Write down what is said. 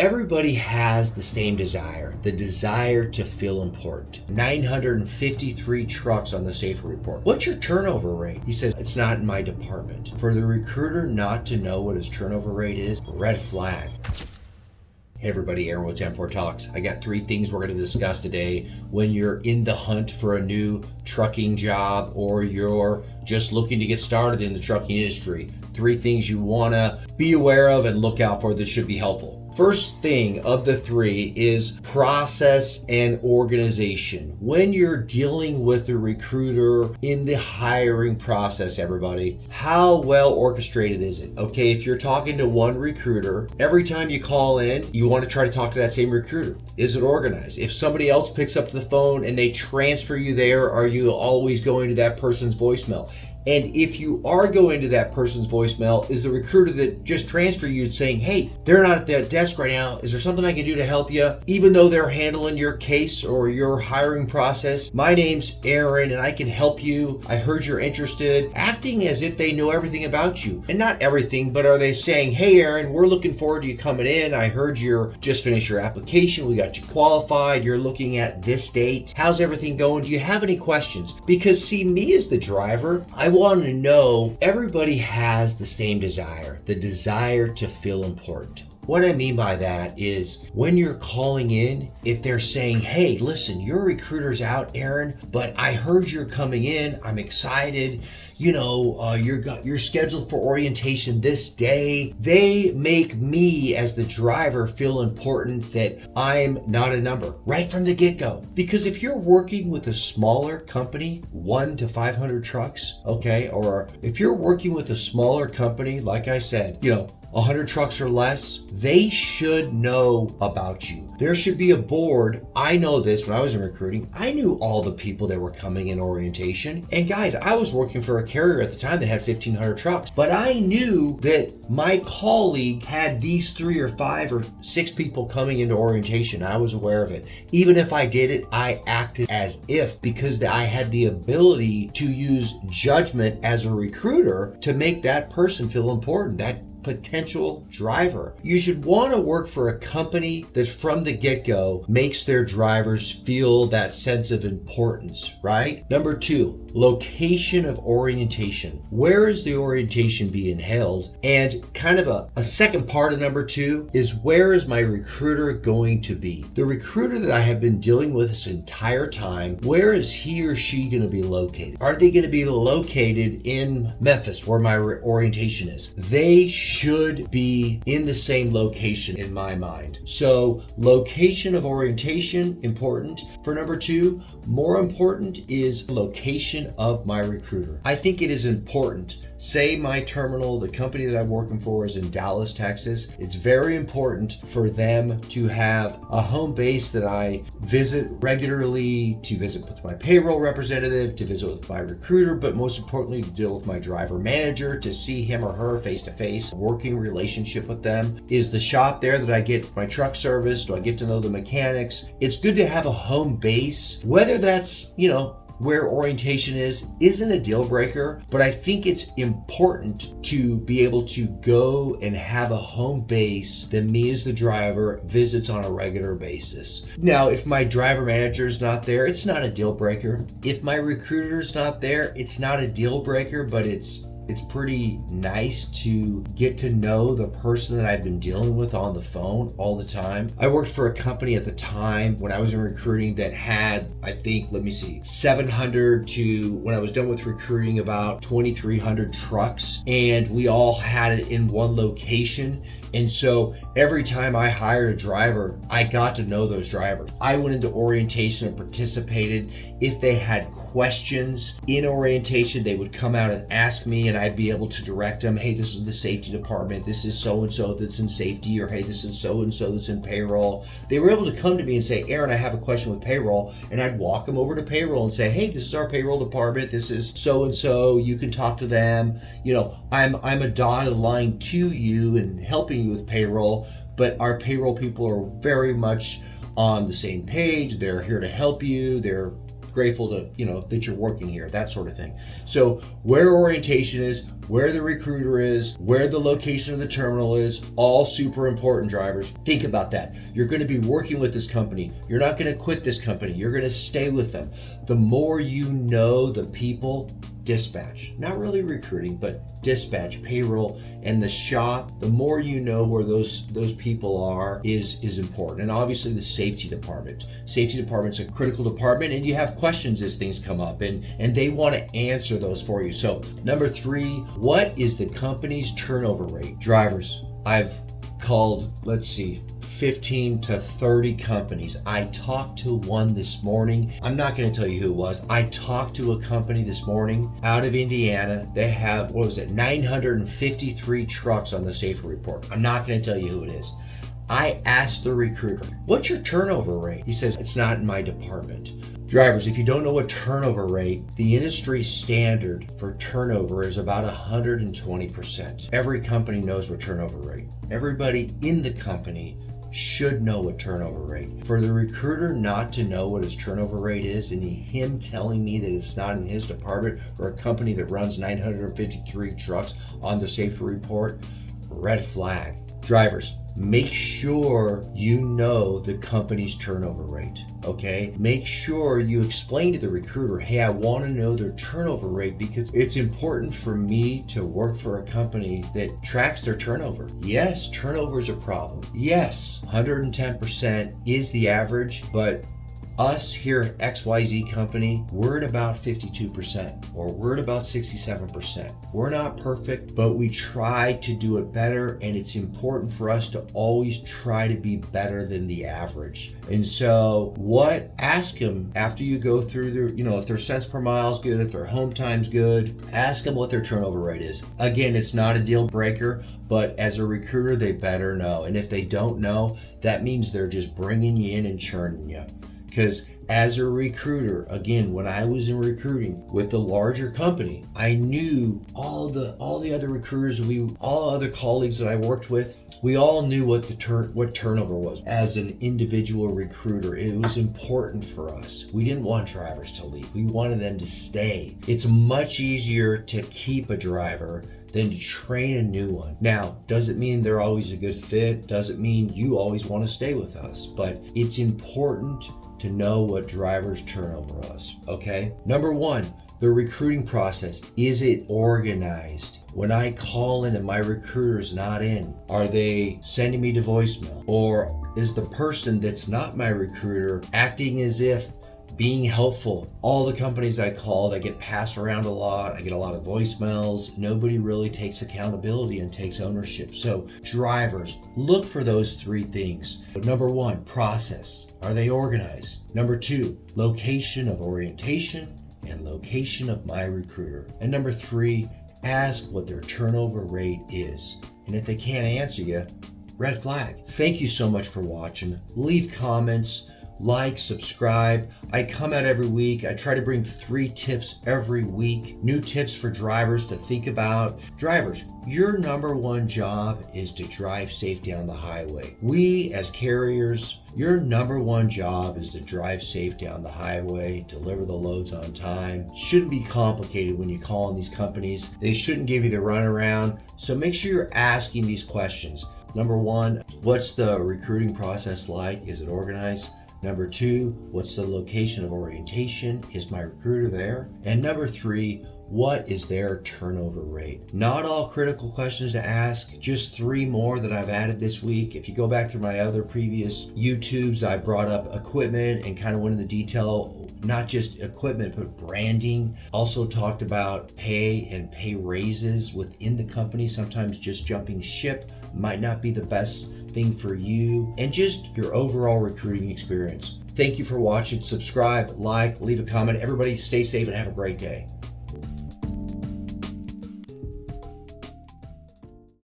Everybody has the same desire, the desire to feel important. 953 trucks on the safety report. What's your turnover rate? He says, it's not in my department. For the recruiter not to know what his turnover rate is, red flag. Hey everybody, Aaron with 10-4 Talks. I got 3 things we're going to discuss today when you're in the hunt for a new trucking job or you're just looking to get started in the trucking industry. 3 things you want to be aware of and look out for that should be helpful. First thing of the 3 is process and organization. When you're dealing with a recruiter in the hiring process, everybody, how well orchestrated is it? Okay, if you're talking to one recruiter, every time you call in, you want to try to talk to that same recruiter. Is it organized? If somebody else picks up the phone and they transfer you there, are you always going to that person's voicemail? And if you are going to that person's voicemail, is the recruiter that just transferred you saying, hey, they're not at that desk right now. Is there something I can do to help you? Even though they're handling your case or your hiring process, my name's Aaron and I can help you. I heard you're interested. Acting as if they know everything about you. And not everything, but are they saying, hey, Aaron, we're looking forward to you coming in. I heard you're just finished your application. We got you qualified. You're looking at this date. How's everything going? Do you have any questions? Because see, me as the driver, I want to know everybody has the same desire, the desire to feel important. What I mean by that is when you're calling in, if they're saying, hey, listen, your recruiter's out, Aaron, but I heard you're coming in. I'm excited. You know, you're scheduled for orientation this day. They make me as the driver feel important that I'm not a number right from the get-go. Because if you're working with a smaller company, 1 to 500 trucks, okay, or if you're working with a smaller company, like I said, 100 trucks or less, they should know about you. There should be a board. I know this when I was in recruiting. I knew all the people that were coming in orientation. And guys, I was working for a carrier at the time that had 1,500 trucks. But I knew that my colleague had these 3 or 5 or 6 people coming into orientation. I was aware of it. Even if I did it, I acted as if, because I had the ability to use judgment as a recruiter to make that person feel important. That potential driver. You should want to work for a company that from the get-go makes their drivers feel that sense of importance, right? Number 2, location of orientation. Where is the orientation being held? And kind of a second part of number 2 is where is my recruiter going to be? The recruiter that I have been dealing with this entire time, where is he or she going to be located? Are they going to be located in Memphis where my orientation is? They should be in the same location in my mind. So location of orientation, important. For number 2, more important is location of my recruiter. I think it is important. Say my terminal, the company that I'm working for is in Dallas, Texas. It's very important for them to have a home base that I visit regularly, to visit with my payroll representative, to visit with my recruiter, but most importantly, to deal with my driver manager, to see him or her face to face. Working relationship with them. Is the shop there that I get my truck serviced? Do I get to know the mechanics? It's good to have a home base, whether that's, where orientation isn't a deal breaker, but I think it's important to be able to go and have a home base that me as the driver visits on a regular basis. Now, if my driver manager is not there, it's not a deal breaker. If my recruiter is not there, it's not a deal breaker, but it's pretty nice to get to know the person that I've been dealing with on the phone all the time. I worked for a company at the time when I was in recruiting that had, 700 to, when I was done with recruiting, about 2,300 trucks, and we all had it in one location. And so every time I hired a driver, I got to know those drivers. I went into orientation and participated. If they had questions in orientation, they would come out and ask me, and I'd be able to direct them. Hey, this is the safety department. This is so-and-so that's in safety, or hey, this is so-and-so that's in payroll. They were able to come to me and say, Aaron, I have a question with payroll. And I'd walk them over to payroll and say, hey, this is our payroll department. This is so-and-so. You can talk to them. I'm a dotted line to you and helping you with payroll, but our payroll people are very much on the same page. They're here to help you. They're grateful to, that you're working here, that sort of thing. So where orientation is, where the recruiter is, where the location of the terminal is, all super important, drivers. Think about that. You're going to be working with this company. You're not going to quit this company. You're going to stay with them. The more you know the people, dispatch, not really recruiting, but dispatch, payroll, and the shop, the more you know where those people are is important. And obviously the safety department. Safety department's a critical department, and you have questions as things come up, and they want to answer those for you. So number 3, what is the company's turnover rate? Drivers, I've called, 15 to 30 companies. I talked to one this morning. I'm not going to tell you who it was. I talked to a company this morning out of Indiana. They have, 953 trucks on the safety report. I'm not going to tell you who it is. I asked the recruiter, what's your turnover rate? He says, it's not in my department. Drivers, if you don't know what turnover rate, the industry standard for turnover is about 120%. Every company knows what turnover rate. Everybody in the company should know what turnover rate. For the recruiter not to know what his turnover rate is, and him telling me that it's not in his department or a company that runs 953 trucks on the safety report, red flag. Drivers, make sure you know the company's turnover rate, okay? Make sure you explain to the recruiter, hey, I want to know their turnover rate because it's important for me to work for a company that tracks their turnover. Yes, turnover is a problem. Yes, 110% is the average, but us here at XYZ Company, we're at about 52%, or we're at about 67%. We're not perfect, but we try to do it better, and it's important for us to always try to be better than the average. And so ask them after you go through their, if their cents per mile is good, if their home time's good, ask them what their turnover rate is. Again, it's not a deal breaker, but as a recruiter, they better know. And if they don't know, that means they're just bringing you in and churning you. Because as a recruiter, again, when I was in recruiting with the larger company, I knew all the other recruiters, all other colleagues that I worked with, we all knew what turnover was. As an individual recruiter, it was important for us. We didn't want drivers to leave. We wanted them to stay. It's much easier to keep a driver than to train a new one. Now, does it mean they're always a good fit? Does it mean you always want to stay with us? But it's important to know what drivers turnover us, okay? Number 1, the recruiting process. Is it organized? When I call in and my recruiter is not in, are they sending me to voicemail? Or is the person that's not my recruiter acting as if being helpful? All the companies I called, I get passed around a lot. I get a lot of voicemails. Nobody really takes accountability and takes ownership. So drivers, look for those 3 things. Number 1, process. Are they organized? Number 2, location of orientation and location of my recruiter. And number 3, ask what their turnover rate is. And if they can't answer you, red flag. Thank you so much for watching. Leave comments. Like, subscribe. I come out every week. I try to bring 3 tips every week. New tips for drivers to think about. Drivers, your number 1 job is to drive safe down the highway. We as carriers, your number 1 job is to drive safe down the highway, deliver the loads on time. Shouldn't be complicated when you call on these companies. They shouldn't give you the runaround. So make sure you're asking these questions. Number 1, what's the recruiting process like? Is it organized? Number 2, what's the location of orientation? Is my recruiter there? And number 3, what is their turnover rate? Not all critical questions to ask, just 3 more that I've added this week. If you go back through my other previous YouTubes, I brought up equipment and kind of went into detail, not just equipment, but branding. Also talked about pay and pay raises within the company. Sometimes just jumping ship might not be the best thing for you, and just your overall recruiting experience. Thank you for watching. Subscribe, like, leave a comment. Everybody stay safe and have a great day.